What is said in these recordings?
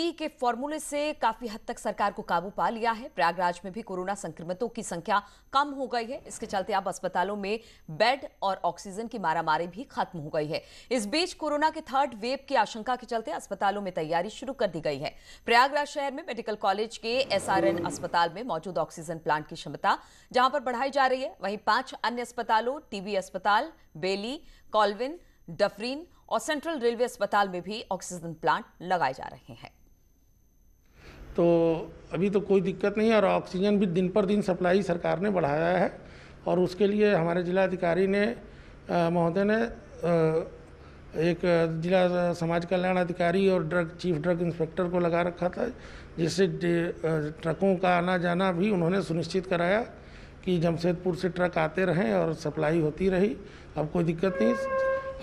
मोदी के फॉर्मूले से काफी हद तक सरकार को काबू पा लिया है। प्रयागराज में भी कोरोना संक्रमितों की संख्या कम हो गई है। इसके चलते अब अस्पतालों में बेड और ऑक्सीजन की मारामारी भी खत्म हो गई है। इस बीच कोरोना के थर्ड वेव की आशंका के चलते अस्पतालों में तैयारी शुरू कर दी गई है। प्रयागराज शहर में मेडिकल कॉलेज के SRN अस्पताल में मौजूद ऑक्सीजन प्लांट की क्षमता जहां पर बढ़ाई जा रही है, वहीं 5 अन्य अस्पतालों TB अस्पताल, बेली, कॉलविन, डफरीन और सेंट्रल रेलवे अस्पताल में भी ऑक्सीजन प्लांट लगाए जा रहे हैं। तो अभी तो कोई दिक्कत नहीं है और ऑक्सीजन भी दिन पर दिन सप्लाई सरकार ने बढ़ाया है और उसके लिए हमारे जिलाधिकारी ने महोदय ने एक जिला समाज कल्याण अधिकारी और चीफ ड्रग इंस्पेक्टर को लगा रखा था, जिससे ट्रकों का आना जाना भी उन्होंने सुनिश्चित कराया कि जमशेदपुर से ट्रक आते रहें और सप्लाई होती रही। अब कोई दिक्कत नहीं।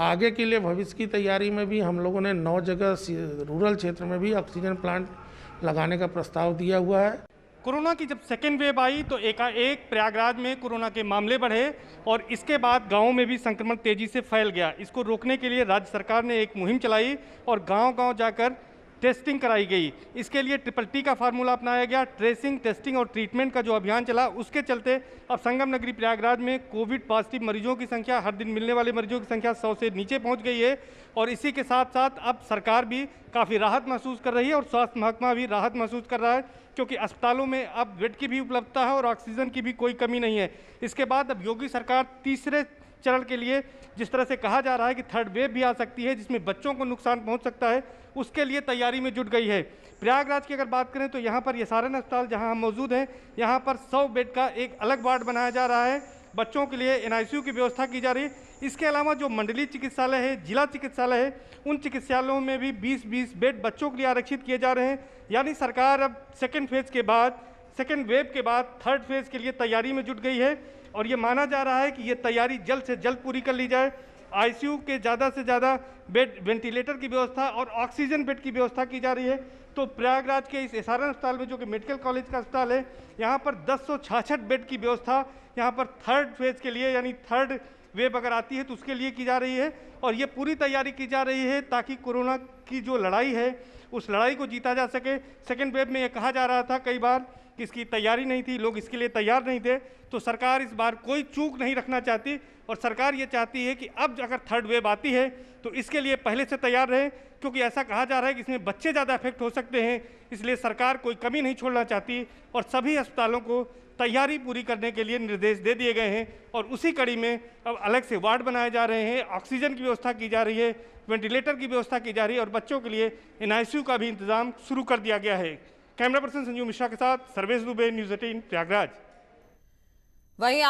आगे के लिए भविष्य की तैयारी में भी हम लोगों ने 9 जगह रूरल क्षेत्र में भी ऑक्सीजन प्लांट लगाने का प्रस्ताव दिया हुआ है। कोरोना की जब सेकेंड वेव आई तो एकाएक प्रयागराज में कोरोना के मामले बढ़े और इसके बाद गांवों में भी संक्रमण तेजी से फैल गया। इसको रोकने के लिए राज्य सरकार ने एक मुहिम चलाई और गांव-गांव जाकर टेस्टिंग कराई गई। इसके लिए TTT का फार्मूला अपनाया गया। ट्रेसिंग, टेस्टिंग और ट्रीटमेंट का जो अभियान चला, उसके चलते अब संगम नगरी प्रयागराज में कोविड पॉजिटिव मरीजों की संख्या, हर दिन मिलने वाले मरीजों की संख्या 100 से नीचे पहुंच गई है। और इसी के साथ साथ अब सरकार भी काफ़ी राहत महसूस कर रही है और स्वास्थ्य महकमा भी राहत महसूस कर रहा है, क्योंकि अस्पतालों में अब बेड की भी उपलब्धता है और ऑक्सीजन की भी कोई कमी नहीं है। इसके बाद अब योगी सरकार तीसरे चरण के लिए, जिस तरह से कहा जा रहा है कि थर्ड वेव भी आ सकती है जिसमें बच्चों को नुकसान पहुंच सकता है, उसके लिए तैयारी में जुट गई है। प्रयागराज की अगर बात करें तो यहाँ पर SRN अस्पताल जहाँ हम मौजूद हैं, यहाँ पर 100 बेड का एक अलग वार्ड बनाया जा रहा है। बच्चों के लिए NICU की व्यवस्था की जा रही है। इसके अलावा जो मंडलीय चिकित्सालय है, जिला चिकित्सालय है, उन चिकित्सालयों में भी 20-20 बेड बच्चों के लिए आरक्षित किए जा रहे हैं। यानी सरकार अब सेकेंड वेव के बाद थर्ड फेज के लिए तैयारी में जुट गई है और ये माना जा रहा है कि ये तैयारी जल्द से जल्द पूरी कर ली जाए। ICU के ज़्यादा से ज़्यादा बेड, वेंटिलेटर की व्यवस्था और ऑक्सीजन बेड की व्यवस्था की जा रही है। तो प्रयागराज के इस SRN अस्पताल में, जो कि मेडिकल कॉलेज का अस्पताल है, यहाँ पर 1066 बेड की व्यवस्था यहाँ पर थर्ड फेज के लिए, यानी थर्ड वेव अगर आती है तो उसके लिए की जा रही है। और ये पूरी तैयारी की जा रही है ताकि कोरोना की जो लड़ाई है उस लड़ाई को जीता जा सके। सेकेंड वेव में ये कहा जा रहा था कई बार कि इसकी तैयारी नहीं थी, लोग इसके लिए तैयार नहीं थे, तो सरकार इस बार कोई चूक नहीं रखना चाहती और सरकार ये चाहती है कि अब अगर थर्ड वेव आती है तो इसके लिए पहले से तैयार रहे, क्योंकि ऐसा कहा जा रहा है कि इसमें बच्चे ज़्यादा इफेक्ट हो सकते हैं। इसलिए सरकार कोई कमी नहीं छोड़ना चाहती और सभी अस्पतालों को तैयारी पूरी करने के लिए निर्देश दे दिए गए हैं और उसी कड़ी में अब अलग से वार्ड बनाए जा रहे हैं, ऑक्सीजन की व्यवस्था की जा रही है, वेंटिलेटर की व्यवस्था की जा रही है और बच्चों के लिए NICU का भी इंतजाम शुरू कर दिया गया है। कैमरा पर्सन संजू मिश्रा के साथ सर्वेश दुबे, न्यूज़ 18 प्रयागराज। वहीं